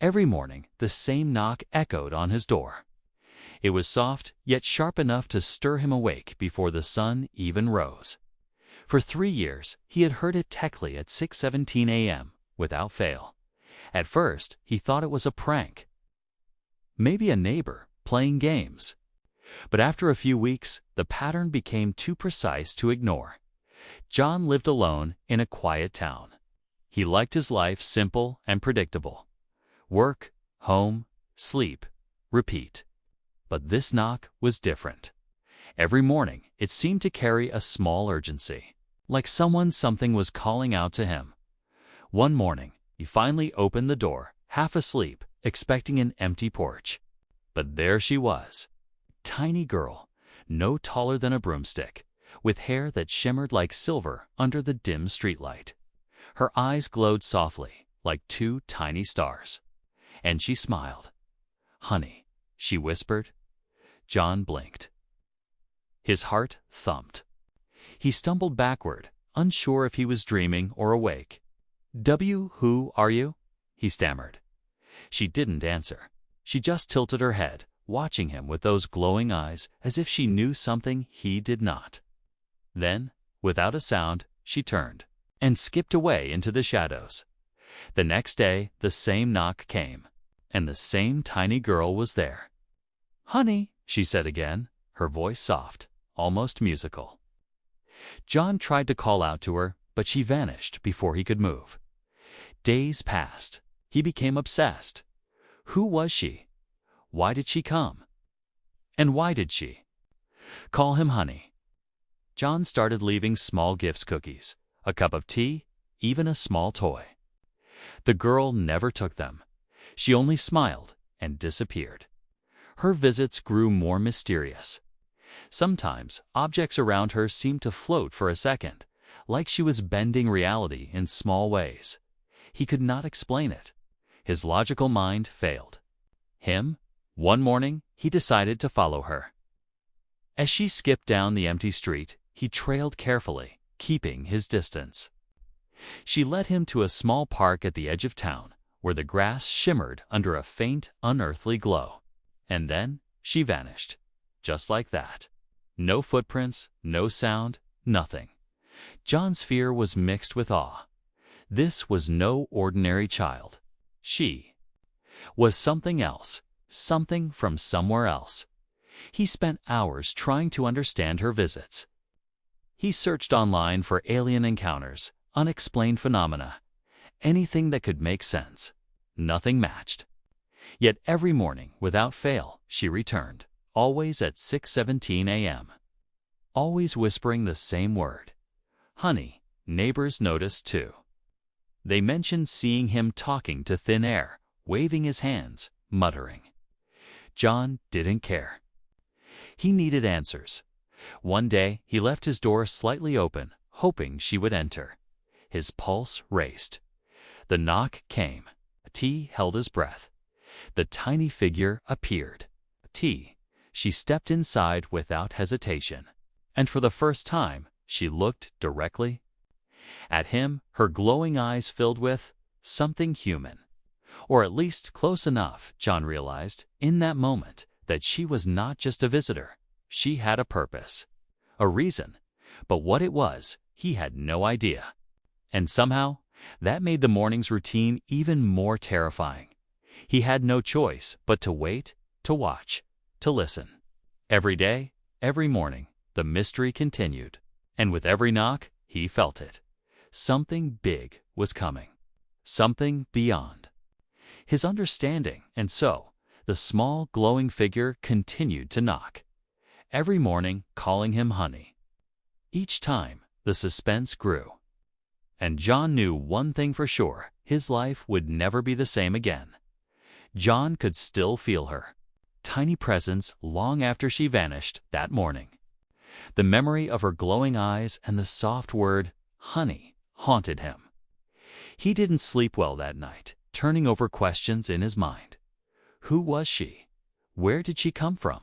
Every morning, the same knock echoed on his door. It was soft, yet sharp enough to stir him awake before the sun even rose. For 3 years, he had heard it technically at 6:17 a.m., without fail. At first, he thought it was a prank. Maybe a neighbor playing games. But after a few weeks, the pattern became too precise to ignore. John lived alone in a quiet town. He liked his life simple and predictable. Work, home, sleep, repeat. But this knock was different. Every morning, it seemed to carry a small urgency, like something was calling out to him. One morning, he finally opened the door, half asleep, expecting an empty porch. But there she was. Tiny girl, no taller than a broomstick, with hair that shimmered like silver under the dim streetlight. Her eyes glowed softly, like 2 tiny stars. And she smiled. "Honey," she whispered. John blinked. His heart thumped. He stumbled backward, unsure if he was dreaming or awake. "Who are you?" he stammered. She didn't answer. She just tilted her head, watching him with those glowing eyes as if she knew something he did not. Then, without a sound, she turned and skipped away into the shadows. The next day, the same knock came, and the same tiny girl was there. "Honey," she said again, her voice soft, almost musical. John tried to call out to her, but she vanished before he could move. Days passed. He became obsessed. Who was she? Why did she come? And why did she call him honey? John started leaving small gifts, cookies, a cup of tea, even a small toy. The girl never took them. She only smiled and disappeared. Her visits grew more mysterious. Sometimes objects around her seemed to float for a second, like she was bending reality in small ways. He could not explain it. His logical mind failed him. One morning, he decided to follow her. As she skipped down the empty street, he trailed carefully, keeping his distance. She led him to a small park at the edge of town, where the grass shimmered under a faint, unearthly glow. And then she vanished, just like that. No footprints, no sound, nothing. John's fear was mixed with awe. This was no ordinary child. She was something else, something from somewhere else. He spent hours trying to understand her visits. He searched online for alien encounters, unexplained phenomena, anything that could make sense. Nothing matched. Yet every morning, without fail, she returned, always at 6:17 a.m., always whispering the same word. Honey. Neighbors noticed too. They mentioned seeing him talking to thin air, waving his hands, muttering. John didn't care. He needed answers. One day, he left his door slightly open, hoping she would enter. His pulse raced. The knock came. T held his breath. The tiny figure appeared. T. She stepped inside without hesitation. And for the first time, she looked directly at him, her glowing eyes filled with something human. Or at least close enough, John realized, in that moment, that she was not just a visitor. She had a purpose, a reason. But what it was, he had no idea. And somehow, that made the morning's routine even more terrifying. He had no choice but to wait, to watch, to listen. Every day, every morning, the mystery continued. And with every knock, he felt it. Something big was coming. Something beyond his understanding. And so, the small, glowing figure continued to knock. Every morning, calling him honey. Each time, the suspense grew. And John knew one thing for sure, his life would never be the same again. John could still feel her tiny presence long after she vanished that morning. The memory of her glowing eyes and the soft word, honey, haunted him. He didn't sleep well that night, turning over questions in his mind. Who was she? Where did she come from?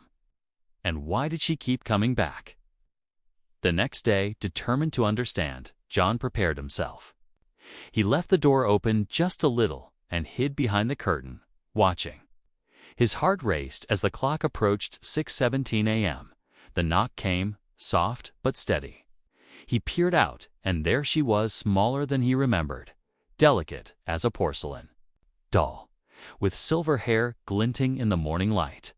And why did she keep coming back? The next day, determined to understand, John prepared himself. He left the door open just a little and hid behind the curtain, watching. His heart raced as the clock approached 6:17 a.m. The knock came, soft but steady. He peered out, and there she was, smaller than he remembered, delicate as a porcelain doll, with silver hair glinting in the morning light.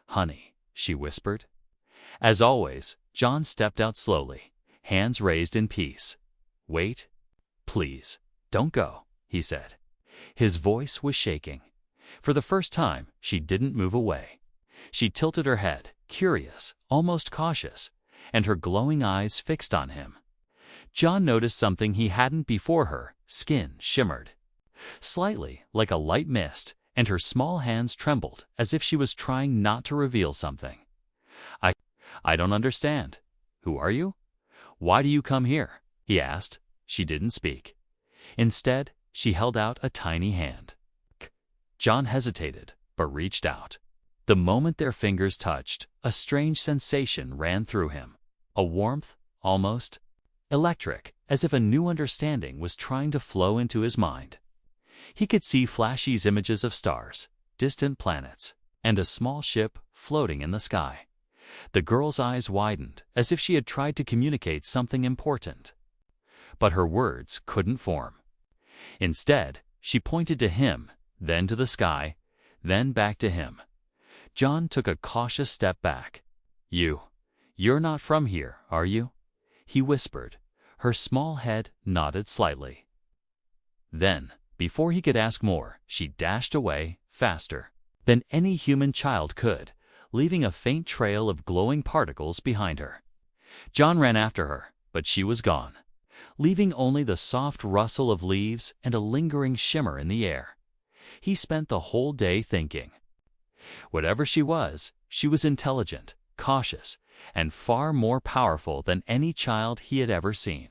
"Honey," she whispered. As always, John stepped out slowly, hands raised in peace. "Wait. Please, don't go," he said. His voice was shaking. For the first time, she didn't move away. She tilted her head, curious, almost cautious, and her glowing eyes fixed on him. John noticed something he hadn't before. Her skin shimmered slightly, like a light mist, and her small hands trembled as if she was trying not to reveal something. I don't understand. Who are you? Why do you come here?" he asked. She didn't speak. Instead, she held out a tiny hand. John hesitated, but reached out. The moment their fingers touched, a strange sensation ran through him. A warmth, almost electric, as if a new understanding was trying to flow into his mind. He could see flashy images of stars, distant planets, and a small ship floating in the sky. The girl's eyes widened, as if she had tried to communicate something important. But her words couldn't form. Instead, she pointed to him, then to the sky, then back to him. John took a cautious step back. You're not from here, are you?" he whispered. Her small head nodded slightly. Then, before he could ask more, she dashed away, faster than any human child could, leaving a faint trail of glowing particles behind her. John ran after her, but she was gone, leaving only the soft rustle of leaves and a lingering shimmer in the air. He spent the whole day thinking. Whatever she was intelligent, cautious, and far more powerful than any child he had ever seen.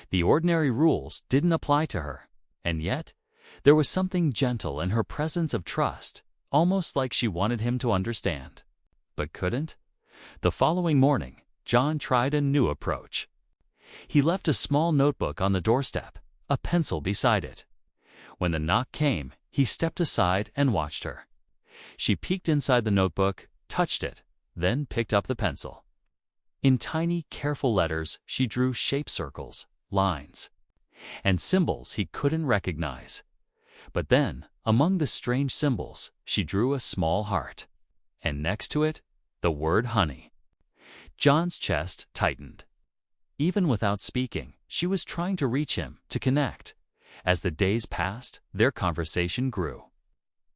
The ordinary rules didn't apply to her, and yet there was something gentle in her presence of trust, almost like she wanted him to understand, but couldn't. The following morning, John tried a new approach. He left a small notebook on the doorstep, a pencil beside it. When the knock came, he stepped aside and watched her. She peeked inside the notebook, touched it, then picked up the pencil. In tiny, careful letters, she drew shape circles, lines, and symbols he couldn't recognize. But then, among the strange symbols, she drew a small heart, and next to it, the word honey. John's chest tightened. Even without speaking, she was trying to reach him, to connect. As the days passed, their conversation grew.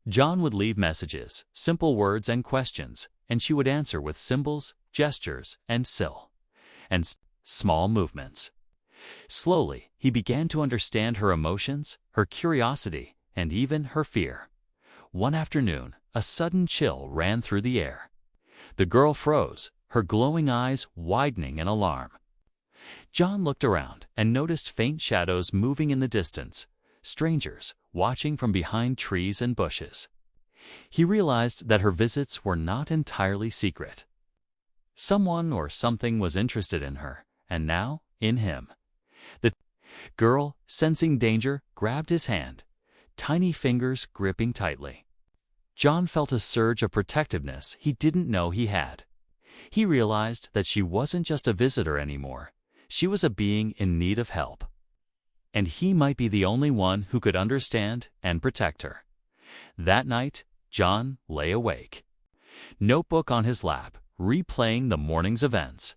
John would leave messages, simple words and questions, and she would answer with symbols, gestures, and small movements. Slowly, he began to understand her emotions, her curiosity, and even her fear. One afternoon, a sudden chill ran through the air. The girl froze, her glowing eyes widening in alarm. John looked around and noticed faint shadows moving in the distance, strangers watching from behind trees and bushes. He realized that her visits were not entirely secret. Someone or something was interested in her, and now in him. The girl, sensing danger, grabbed his hand, tiny fingers gripping tightly. John felt a surge of protectiveness he didn't know he had. He realized that she wasn't just a visitor anymore. She was a being in need of help. And he might be the only one who could understand and protect her. That night, John lay awake, notebook on his lap, replaying the morning's events.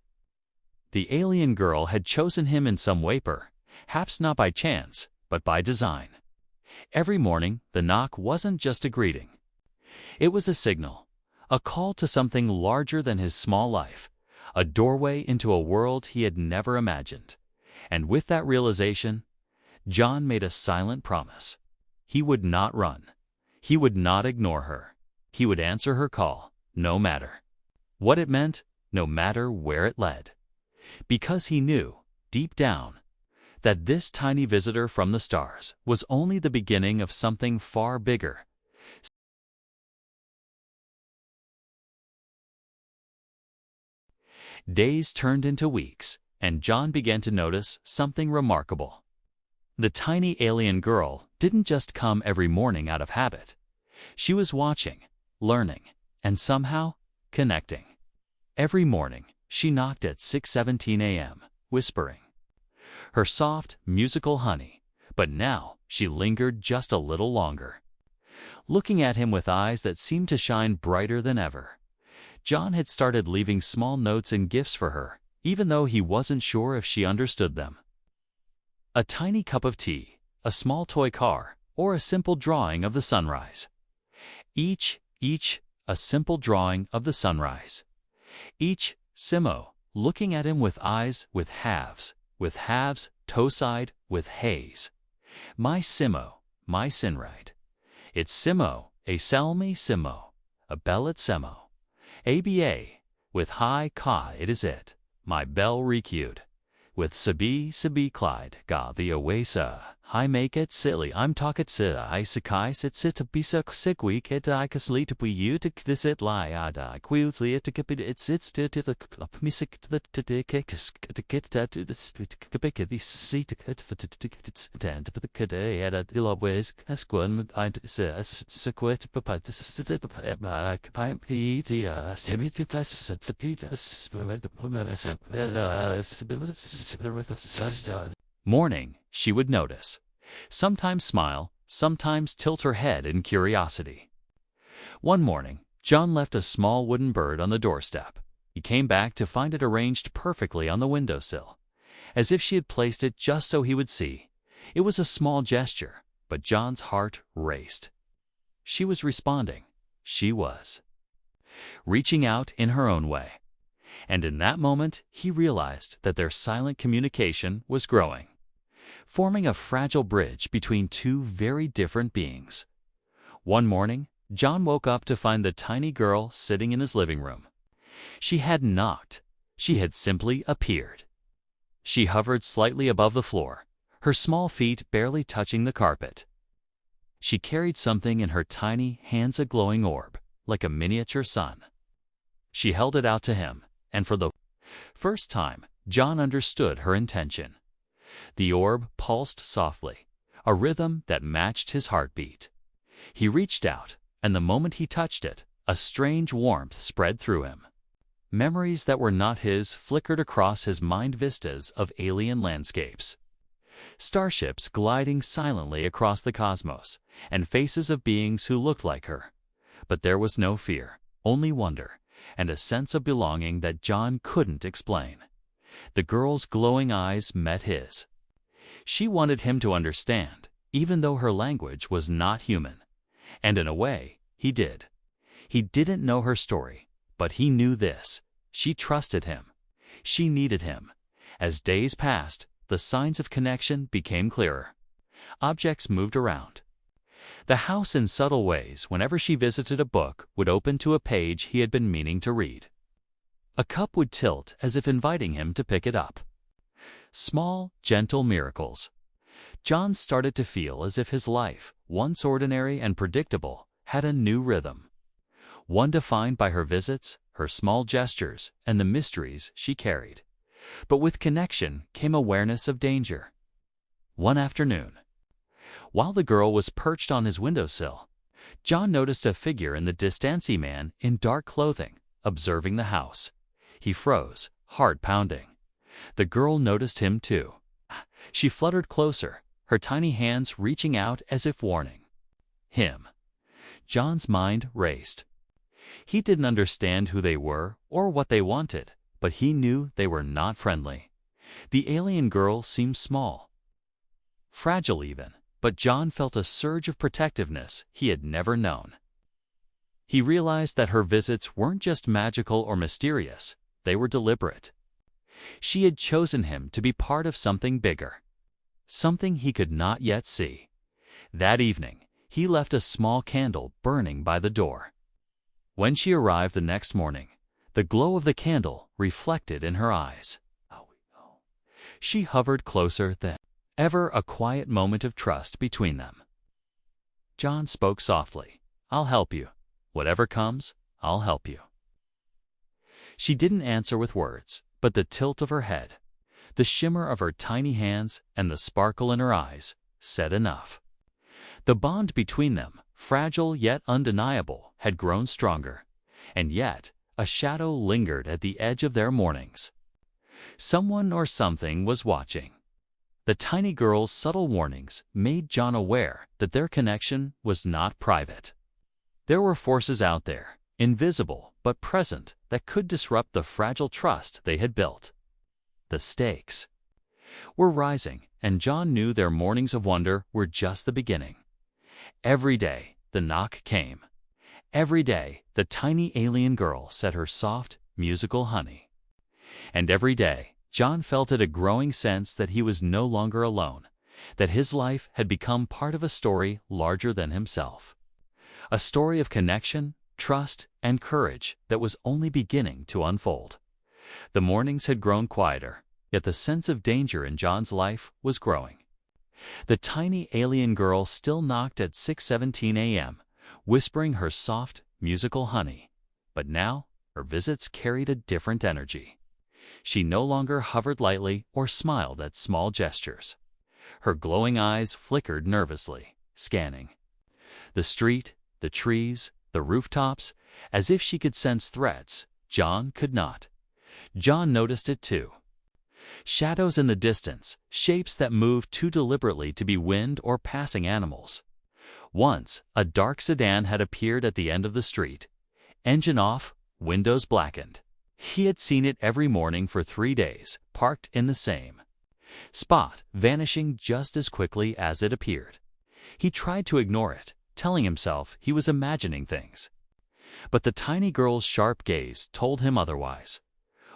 The alien girl had chosen him in some way, perhaps not by chance, but by design. Every morning, the knock wasn't just a greeting. It was a signal, a call to something larger than his small life, a doorway into a world he had never imagined. And with that realization, John made a silent promise. He would not run. He would not ignore her. He would answer her call, no matter what it meant, no matter where it led. Because he knew, deep down, that this tiny visitor from the stars was only the beginning of something far bigger. Days turned into weeks, and John began to notice something remarkable. The tiny alien girl didn't just come every morning out of habit. She was watching, learning, and somehow connecting. Every morning, she knocked at 6:17 a.m., whispering her soft, musical honey, but now she lingered just a little longer, looking at him with eyes that seemed to shine brighter than ever. John had started leaving small notes and gifts for her, even though he wasn't sure if she understood them. A tiny cup of tea, a small toy car, or a simple drawing of the sunrise. Each, a simple drawing of the sunrise. Each, Simo, looking at him with eyes with halves, toe-side, with haze. My Simo, my Sinride. It's Simo, a Salmi Simo, a Bellet Simo. ABA, with high ka it is it, my bell recued. With Sabi Clyde, ga the awesa, I make it silly, I'm talking sida, I sakai sit a bisa sigweek it I kasli to be you to this it lie ada, quilsly it to keep it's to the club music to the cakes to get that to the speak the seat to cut for to stand for the cadet at a dilawes, asquan, I says, sequet, papa, morning, she would notice. Sometimes smile, sometimes tilt her head in curiosity. One morning, John left a small wooden bird on the doorstep. He came back to find it arranged perfectly on the windowsill, as if she had placed it just so he would see. It was a small gesture, but John's heart raced. She was responding. She was reaching out in her own way. And in that moment, he realized that their silent communication was growing, forming a fragile bridge between two very different beings. One morning, John woke up to find the tiny girl sitting in his living room. She hadn't knocked. She had simply appeared. She hovered slightly above the floor, her small feet barely touching the carpet. She carried something in her tiny hands, a glowing orb, like a miniature sun. She held it out to him, and for the first time, John understood her intention. The orb pulsed softly, a rhythm that matched his heartbeat. He reached out, and the moment he touched it, a strange warmth spread through him. Memories that were not his flickered across his mind, vistas of alien landscapes. Starships gliding silently across the cosmos, and faces of beings who looked like her. But there was no fear, only wonder, and a sense of belonging that John couldn't explain. The girl's glowing eyes met his. She wanted him to understand, even though her language was not human. And in a way, he did. He didn't know her story, but he knew this. She trusted him. She needed him. As days passed, the signs of connection became clearer. Objects moved around. The house, in subtle ways, whenever she visited a book, would open to a page he had been meaning to read. A cup would tilt as if inviting him to pick it up. Small, gentle miracles. John started to feel as if his life, once ordinary and predictable, had a new rhythm. One defined by her visits, her small gestures, and the mysteries she carried. But with connection came awareness of danger. One afternoon, while the girl was perched on his windowsill, John noticed a figure in the distance, a man in dark clothing, observing the house. He froze, heart pounding. The girl noticed him too. She fluttered closer, her tiny hands reaching out as if warning him. John's mind raced. He didn't understand who they were or what they wanted, but he knew they were not friendly. The alien girl seemed small, fragile even, but John felt a surge of protectiveness he had never known. He realized that her visits weren't just magical or mysterious, they were deliberate. She had chosen him to be part of something bigger, something he could not yet see. That evening, he left a small candle burning by the door. When she arrived the next morning, the glow of the candle reflected in her eyes. She hovered closer than ever, a quiet moment of trust between them. John spoke softly. "I'll help you. Whatever comes, I'll help you." She didn't answer with words, but the tilt of her head, the shimmer of her tiny hands, and the sparkle in her eyes said enough. The bond between them, fragile yet undeniable, had grown stronger, and yet a shadow lingered at the edge of their mornings. Someone or something was watching. The tiny girl's subtle warnings made John aware that their connection was not private. There were forces out there, invisible but present, that could disrupt the fragile trust they had built. The stakes were rising, and John knew their mornings of wonder were just the beginning. Every day, the knock came. Every day, the tiny alien girl said her soft, musical honey. And every day, John felt a growing sense that he was no longer alone, that his life had become part of a story larger than himself. A story of connection, trust, and courage that was only beginning to unfold. The mornings had grown quieter, yet the sense of danger in John's life was growing. The tiny alien girl still knocked at 6:17 a.m., whispering her soft, musical honey. But now, her visits carried a different energy. She no longer hovered lightly or smiled at small gestures. Her glowing eyes flickered nervously, scanning the street, the trees, the rooftops, as if she could sense threats. John could not. John noticed it too. Shadows in the distance, shapes that moved too deliberately to be wind or passing animals. Once, a dark sedan had appeared at the end of the street. Engine off, windows blackened. He had seen it every morning for 3 days, parked in the same spot, vanishing just as quickly as it appeared. He tried to ignore it, telling himself he was imagining things. But the tiny girl's sharp gaze told him otherwise.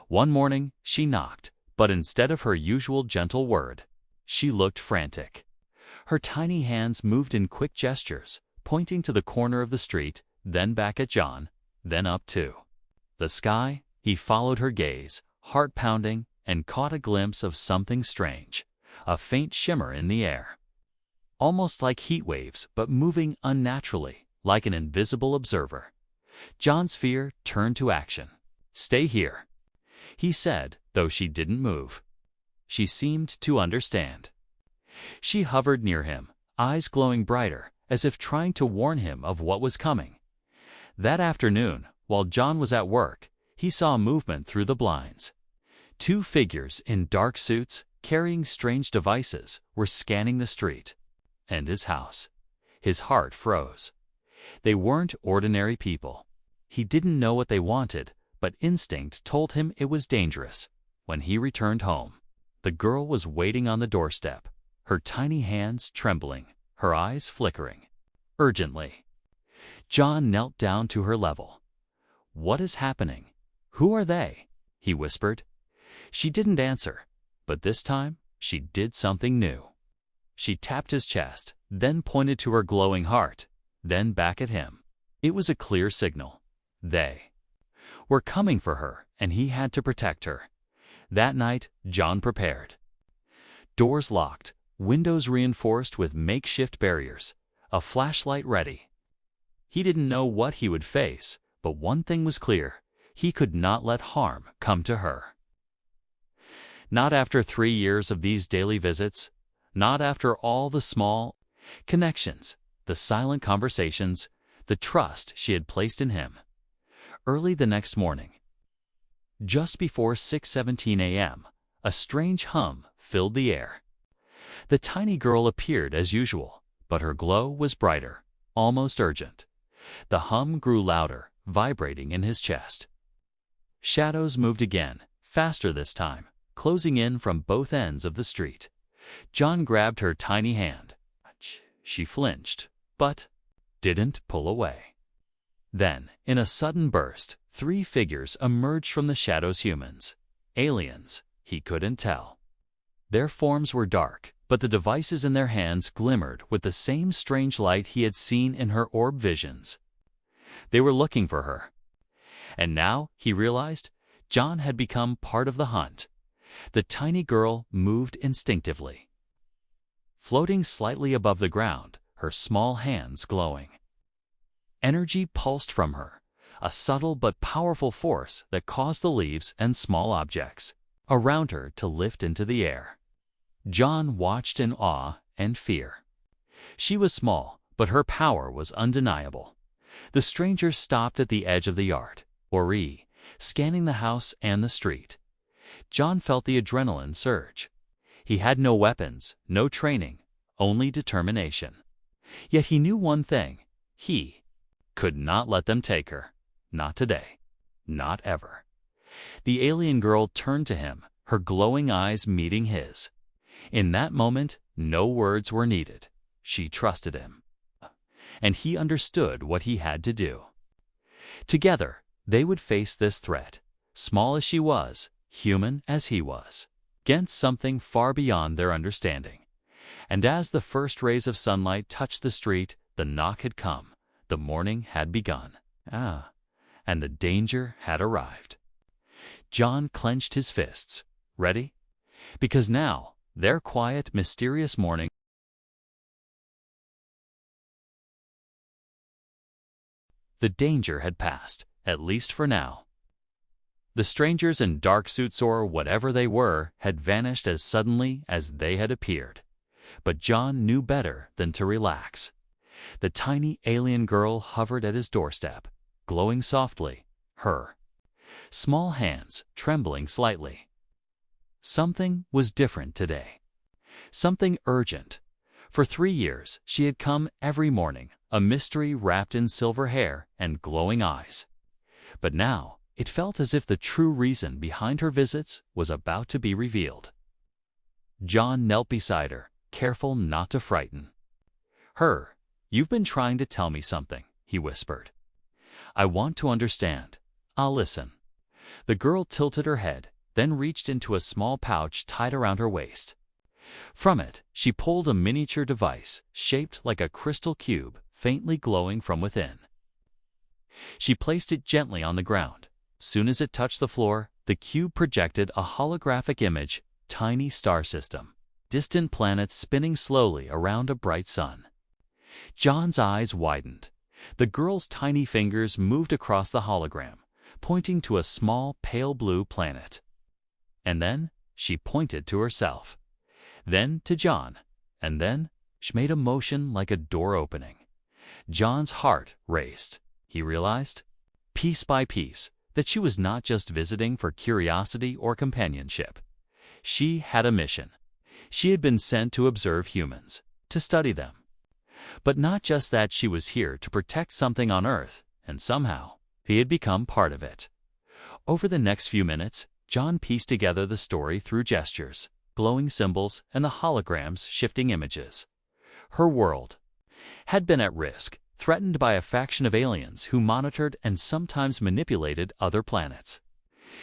One morning, she knocked, but instead of her usual gentle word, she looked frantic. Her tiny hands moved in quick gestures, pointing to the corner of the street, then back at John, then up to the sky. He followed her gaze, heart pounding, and caught a glimpse of something strange, a faint shimmer in the air. Almost like heat waves, but moving unnaturally, like an invisible observer. John's fear turned to action. "Stay here," he said, though she didn't move. She seemed to understand. She hovered near him, eyes glowing brighter, as if trying to warn him of what was coming. That afternoon, while John was at work, he saw movement through the blinds. 2 figures in dark suits, carrying strange devices, were scanning the street and his house. His heart froze. They weren't ordinary people. He didn't know what they wanted, but instinct told him it was dangerous. When he returned home, the girl was waiting on the doorstep, her tiny hands trembling, her eyes flickering. Urgently. John knelt down to her level. "What is happening? Who are they?" he whispered. She didn't answer, but this time she did something new. She tapped his chest, then pointed to her glowing heart, then back at him. It was a clear signal. They were coming for her, and he had to protect her. That night, John prepared. Doors locked, windows reinforced with makeshift barriers, a flashlight ready. He didn't know what he would face, but one thing was clear. He could not let harm come to her. Not after 3 years of these daily visits, not after all the small connections, the silent conversations, the trust she had placed in him. Early the next morning, just before 6:17 a.m., a strange hum filled the air. The tiny girl appeared as usual, but her glow was brighter, almost urgent. The hum grew louder, vibrating in his chest. Shadows moved again, faster this time, closing in from both ends of the street. John grabbed her tiny hand. She flinched, but didn't pull away. Then, in a sudden burst, 3 figures emerged from the shadows. Humans. Aliens, he couldn't tell. Their forms were dark, but the devices in their hands glimmered with the same strange light he had seen in her orb visions. They were looking for her. And now, he realized, John had become part of the hunt. The tiny girl moved instinctively, floating slightly above the ground, her small hands glowing. Energy pulsed from her, a subtle but powerful force that caused the leaves and small objects around her to lift into the air. John watched in awe and fear. She was small, but her power was undeniable. The stranger stopped at the edge of the yard, scanning the house and the street. John felt the adrenaline surge. He had no weapons, no training, only determination. Yet he knew one thing: he could not let them take her. Not today. Not ever. The alien girl turned to him, her glowing eyes meeting his. In that moment, no words were needed. She trusted him. And he understood what he had to do. Together, they would face this threat, small as she was, human as he was, against something far beyond their understanding. And as the first rays of sunlight touched the street, the knock had come, the morning had begun. And the danger had arrived. John clenched his fists. Ready? Because now, their quiet, mysterious morning, the danger had passed, at least for now. The strangers in dark suits, or whatever they were, had vanished as suddenly as they had appeared. But John knew better than to relax. The tiny alien girl hovered at his doorstep, glowing softly, her small hands trembling slightly. Something was different today. Something urgent. For 3 years, she had come every morning, a mystery wrapped in silver hair and glowing eyes. But now, it felt as if the true reason behind her visits was about to be revealed. John knelt beside her, careful not to frighten her. "You've been trying to tell me something," he whispered. "I want to understand. I'll listen." The girl tilted her head, then reached into a small pouch tied around her waist. From it, she pulled a miniature device shaped like a crystal cube, faintly glowing from within. She placed it gently on the ground. Soon as it touched the floor, the cube projected a holographic image: tiny star system, distant planets spinning slowly around a bright sun. John's eyes widened. The girl's tiny fingers moved across the hologram, pointing to a small pale blue planet. And then she pointed to herself, then to John, and then she made a motion like a door opening. John's heart raced. He realized, piece by piece, that she was not just visiting for curiosity or companionship. She had a mission. She had been sent to observe humans, to study them. But not just that, she was here to protect something on Earth, and somehow, he had become part of it. Over the next few minutes, John pieced together the story through gestures, glowing symbols, and the hologram's shifting images. Her world had been at risk, threatened by a faction of aliens who monitored and sometimes manipulated other planets.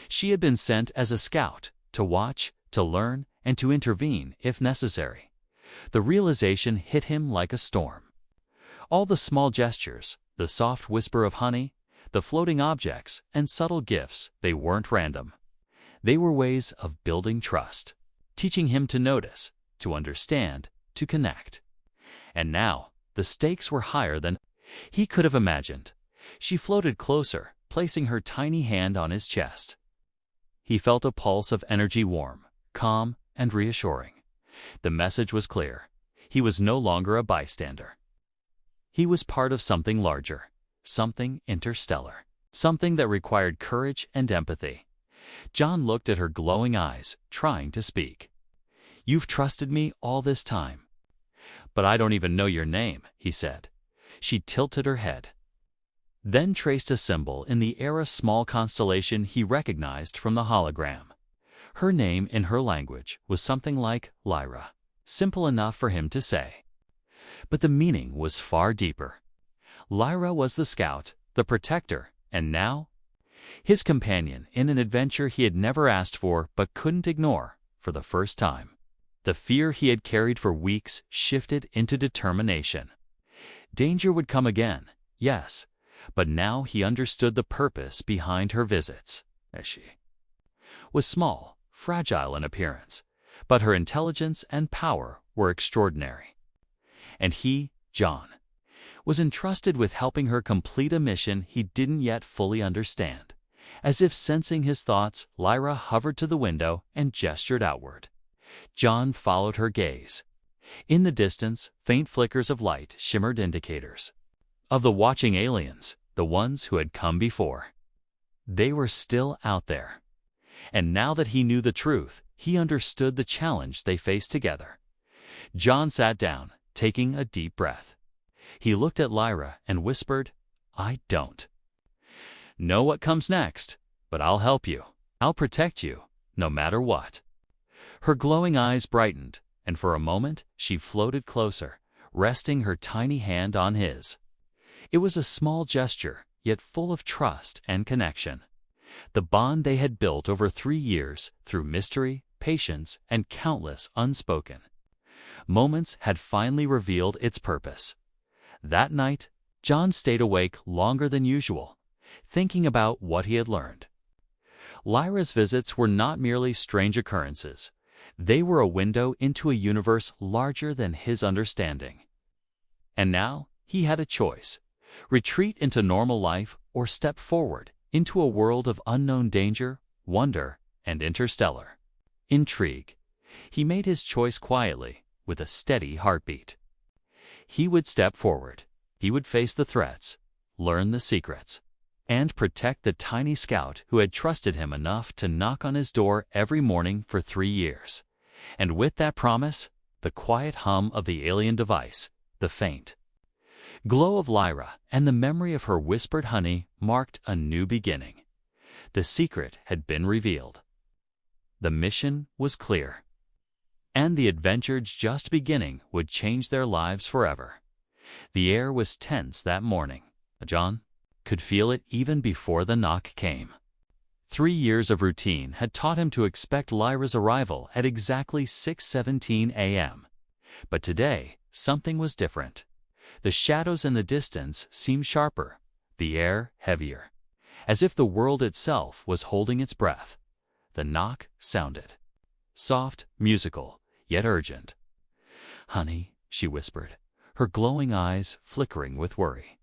She had been sent as a scout, to watch, to learn, and to intervene if necessary. The realization hit him like a storm. All the small gestures, the soft whisper of honey, the floating objects, and subtle gifts, they weren't random. They were ways of building trust, teaching him to notice, to understand, to connect. And now, the stakes were higher than he could have imagined. She floated closer, placing her tiny hand on his chest. He felt a pulse of energy, warm, calm, and reassuring. The message was clear. He was no longer a bystander. He was part of something larger, something interstellar, something that required courage and empathy. John looked at her glowing eyes, trying to speak. "You've trusted me all this time." "But I don't even know your name," he said. She tilted her head, then traced a symbol in the air, a small constellation he recognized from the hologram. Her name in her language was something like Lyra, simple enough for him to say. But the meaning was far deeper. Lyra was the scout, the protector, and now his companion in an adventure he had never asked for but couldn't ignore for the first time. The fear he had carried for weeks shifted into determination. Danger would come again, yes, but now he understood the purpose behind her visits. She was small, fragile in appearance, but her intelligence and power were extraordinary. And he, John, was entrusted with helping her complete a mission he didn't yet fully understand. As if sensing his thoughts, Lyra hovered to the window and gestured outward. John followed her gaze. In the distance, faint flickers of light shimmered, indicators of the watching aliens, the ones who had come before. They were still out there. And now that he knew the truth, he understood the challenge they faced together. John sat down, taking a deep breath. He looked at Lyra and whispered, "I don't know what comes next, but I'll help you. I'll protect you, no matter what." Her glowing eyes brightened, and for a moment she floated closer, resting her tiny hand on his. It was a small gesture, yet full of trust and connection. The bond they had built over 3 years through mystery, patience, and countless unspoken moments had finally revealed its purpose. That night, John stayed awake longer than usual, thinking about what he had learned. Lyra's visits were not merely strange occurrences. They were a window into a universe larger than his understanding. And now he had a choice: retreat into normal life or step forward into a world of unknown danger, wonder, and interstellar intrigue. He made his choice quietly, with a steady heartbeat. He would step forward. He would face the threats, learn the secrets, and protect the tiny scout who had trusted him enough to knock on his door every morning for 3 years. And with that promise, the quiet hum of the alien device, the faint glow of Lyra, and the memory of her whispered honey marked a new beginning. The secret had been revealed. The mission was clear. And the adventure just beginning would change their lives forever. The air was tense that morning. John could feel it even before the knock came. 3 years of routine had taught him to expect Lyra's arrival at exactly 6:17 a.m. But today, something was different. The shadows in the distance seemed sharper, the air heavier, as if the world itself was holding its breath. The knock sounded. Soft, musical, yet urgent. "Honey," she whispered, her glowing eyes flickering with worry.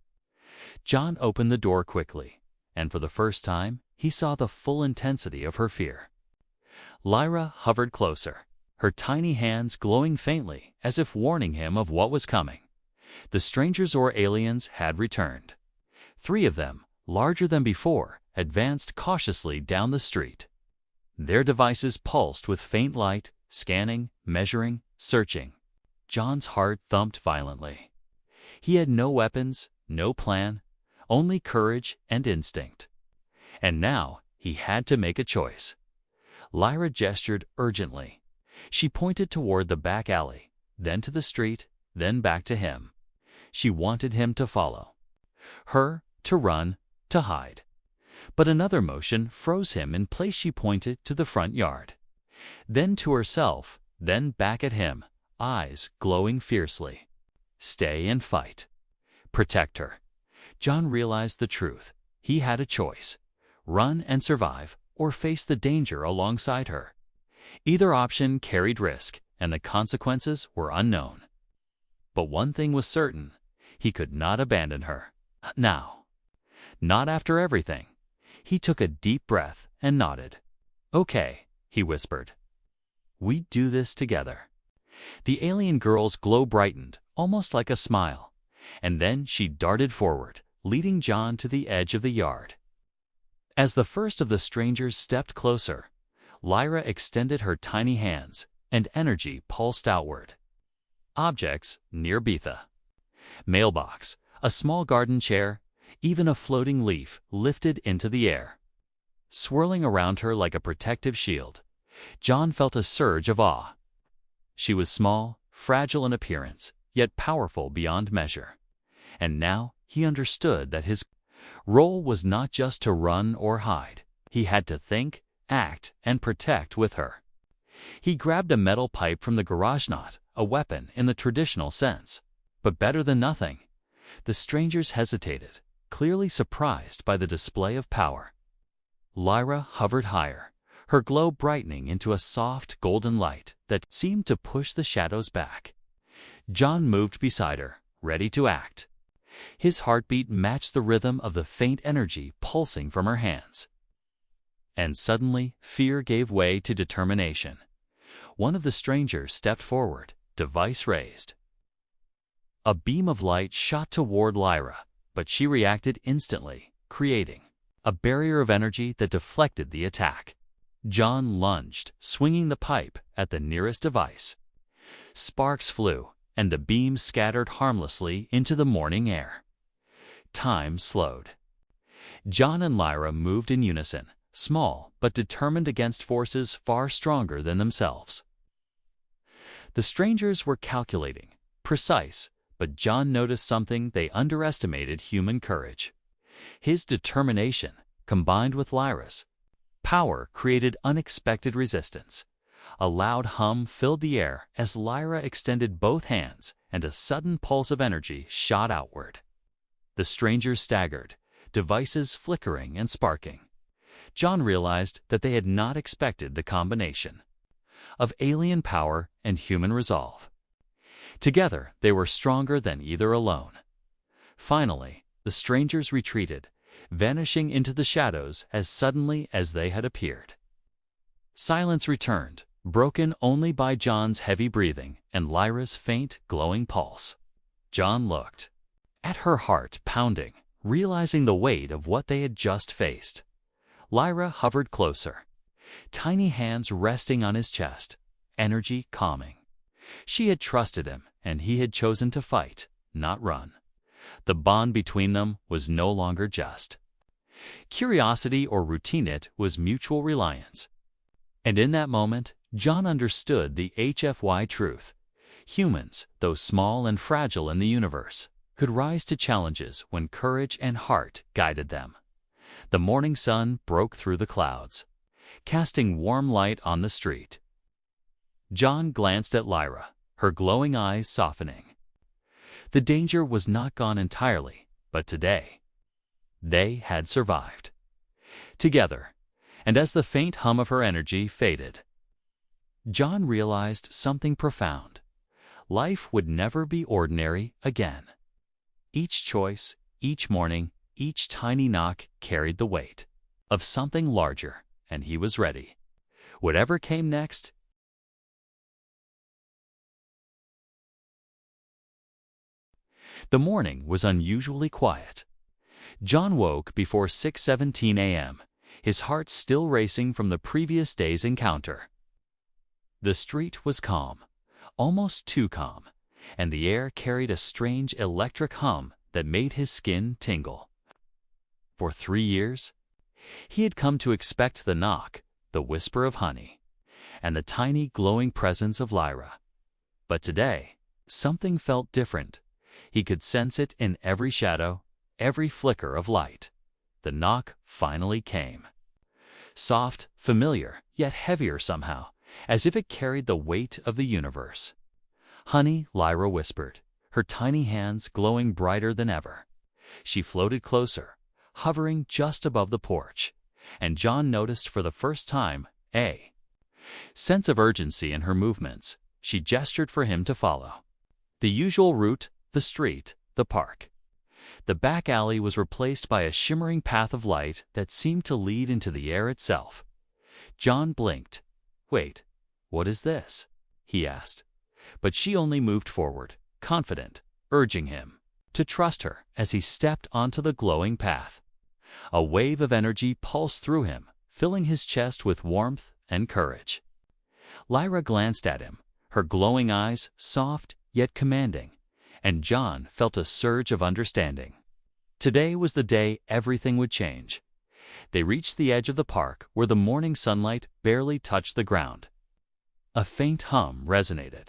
John opened the door quickly, and for the first time, he saw the full intensity of her fear. Lyra hovered closer, her tiny hands glowing faintly as if warning him of what was coming. The strangers or aliens had returned. 3 of them, larger than before, advanced cautiously down the street. Their devices pulsed with faint light, scanning, measuring, searching. John's heart thumped violently. He had no weapons, no plan, only courage and instinct. And now he had to make a choice. Lyra gestured urgently. She pointed toward the back alley, then to the street, then back to him. She wanted him to follow. Her to run, to hide. But another motion froze him in place. She pointed to the front yard. Then to herself, then back at him, eyes glowing fiercely. Stay and fight. Protect her. John realized the truth. He had a choice: run and survive, or face the danger alongside her. Either option carried risk, and the consequences were unknown. But one thing was certain: he could not abandon her. Now. Not after everything. He took a deep breath and nodded. "Okay," he whispered. "We do this together." The alien girl's glow brightened, almost like a smile, and then she darted forward, leading John to the edge of the yard. As the first of the strangers stepped closer, Lyra extended her tiny hands, and energy pulsed outward. Objects near Betha. Mailbox, a small garden chair, even a floating leaf lifted into the air. Swirling around her like a protective shield, John felt a surge of awe. She was small, fragile in appearance, yet powerful beyond measure. And now he understood that his role was not just to run or hide. He had to think, act, and protect with her. He grabbed a metal pipe from the garage, not a weapon in the traditional sense, but better than nothing. The strangers hesitated, clearly surprised by the display of power. Lyra hovered higher, her glow brightening into a soft golden light that seemed to push the shadows back. John moved beside her, ready to act. His heartbeat matched the rhythm of the faint energy pulsing from her hands. And suddenly, fear gave way to determination. One of the strangers stepped forward, device raised. A beam of light shot toward Lyra, but she reacted instantly, creating a barrier of energy that deflected the attack. John lunged, swinging the pipe at the nearest device. Sparks flew, and the beam scattered harmlessly into the morning air. Time slowed. John and Lyra moved in unison, small but determined against forces far stronger than themselves. The strangers were calculating, precise, but John noticed something they underestimated: human courage. His determination, combined with Lyra's power, created unexpected resistance. A loud hum filled the air as Lyra extended both hands, and a sudden pulse of energy shot outward. The strangers staggered, devices flickering and sparking. John realized that they had not expected the combination of alien power and human resolve. Together, they were stronger than either alone. Finally, the strangers retreated, vanishing into the shadows as suddenly as they had appeared. Silence returned, broken only by John's heavy breathing and Lyra's faint, glowing pulse. John looked at her, heart pounding, realizing the weight of what they had just faced. Lyra hovered closer, tiny hands resting on his chest, energy calming. She had trusted him, and he had chosen to fight, not run. The bond between them was no longer just curiosity or routine, it was mutual reliance. And in that moment, John understood the HFY truth. Humans, though small and fragile in the universe, could rise to challenges when courage and heart guided them. The morning sun broke through the clouds, casting warm light on the street. John glanced at Lyra, her glowing eyes softening. The danger was not gone entirely, but today, they had survived together, and as the faint hum of her energy faded, John realized something profound. Life would never be ordinary again. Each choice, each morning, each tiny knock carried the weight of something larger, and he was ready. Whatever came next, the morning was unusually quiet. John woke before 6:17 a.m., his heart still racing from the previous day's encounter. The street was calm, almost too calm, and the air carried a strange electric hum that made his skin tingle. For 3 years, he had come to expect the knock, the whisper of honey, and the tiny glowing presence of Lyra. But today, something felt different. He could sense it in every shadow, every flicker of light. The knock finally came. Soft, familiar, yet heavier somehow, as if it carried the weight of the universe. "Honey," Lyra whispered, her tiny hands glowing brighter than ever. She floated closer, hovering just above the porch, and John noticed for the first time a sense of urgency in her movements. She gestured for him to follow. The usual route, the street, the park. The back alley was replaced by a shimmering path of light that seemed to lead into the air itself. John blinked. "Wait, what is this?" he asked. But she only moved forward, confident, urging him to trust her as he stepped onto the glowing path. A wave of energy pulsed through him, filling his chest with warmth and courage. Lyra glanced at him, her glowing eyes soft yet commanding, and John felt a surge of understanding. Today was the day everything would change. They reached the edge of the park where the morning sunlight barely touched the ground. A faint hum resonated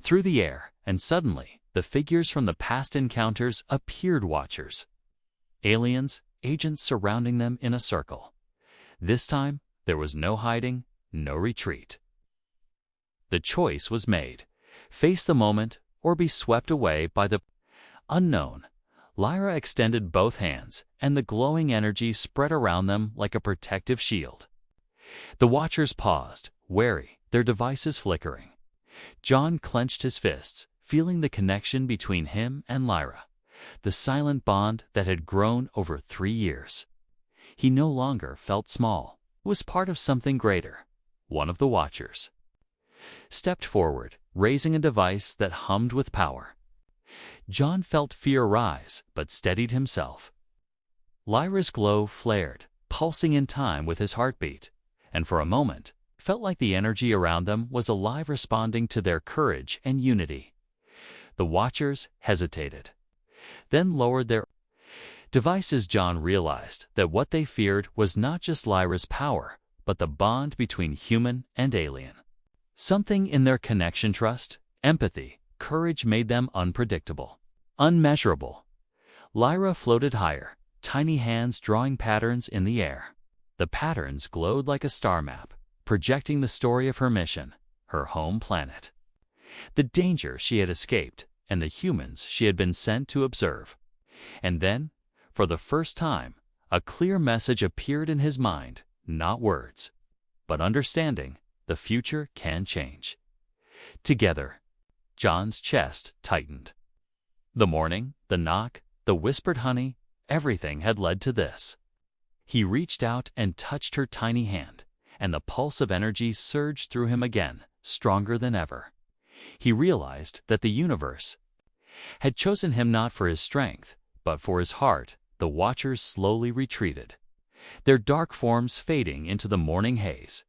through the air, and suddenly the figures from the past encounters appeared, watchers. Aliens, agents surrounding them in a circle. This time, there was no hiding, no retreat. The choice was made: face the moment or be swept away by the unknown. Lyra extended both hands, and the glowing energy spread around them like a protective shield. The watchers paused, wary, their devices flickering. John clenched his fists, feeling the connection between him and Lyra, the silent bond that had grown over 3 years. He no longer felt small, was part of something greater, one of the watchers. stepped forward, raising a device that hummed with power. John felt fear rise, but steadied himself. Lyra's glow flared, pulsing in time with his heartbeat, and for a moment, felt like the energy around them was alive, responding to their courage and unity. The Watchers hesitated, then lowered their devices. John realized that what they feared was not just Lyra's power, but the bond between human and alien. Something in their connection, trust, empathy, courage, made them unpredictable, unmeasurable. Lyra floated higher, tiny hands drawing patterns in the air. The patterns glowed like a star map, projecting the story of her mission, her home planet, the danger she had escaped, and the humans she had been sent to observe. And then, for the first time, a clear message appeared in his mind, not words, but understanding. The future can change. Together, John's chest tightened. The morning, the knock, the whispered honey, everything had led to this. He reached out and touched her tiny hand, and the pulse of energy surged through him again, stronger than ever. He realized that the universe had chosen him not for his strength, but for his heart. The Watchers slowly retreated, their dark forms fading into the morning haze.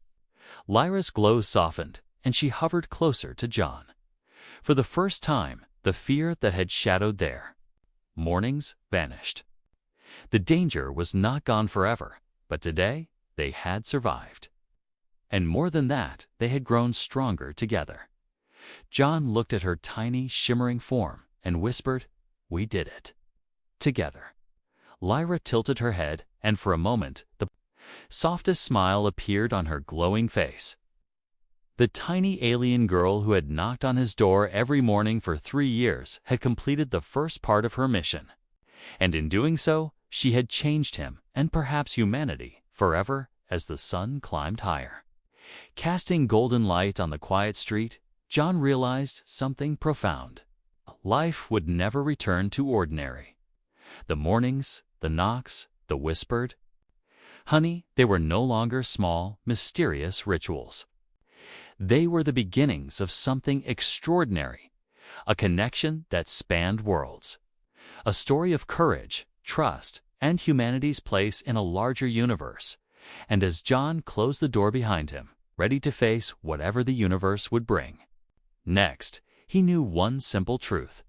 Lyra's glow softened, and she hovered closer to John. For the first time, the fear that had shadowed their mornings vanished. The danger was not gone forever, but today they had survived. And more than that, they had grown stronger together. John looked at her tiny, shimmering form and whispered, "We did it. Together." Lyra tilted her head, and for a moment, the softest smile appeared on her glowing face. The tiny alien girl who had knocked on his door every morning for 3 years had completed the first part of her mission. And in doing so, she had changed him, and perhaps humanity, forever. As the sun climbed higher, casting golden light on the quiet street, John realized something profound. Life would never return to ordinary. The mornings, the knocks, the whispered honey, they were no longer small, mysterious rituals. They were the beginnings of something extraordinary, a connection that spanned worlds, a story of courage, trust, and humanity's place in a larger universe. And as John closed the door behind him, ready to face whatever the universe would bring next, he knew one simple truth: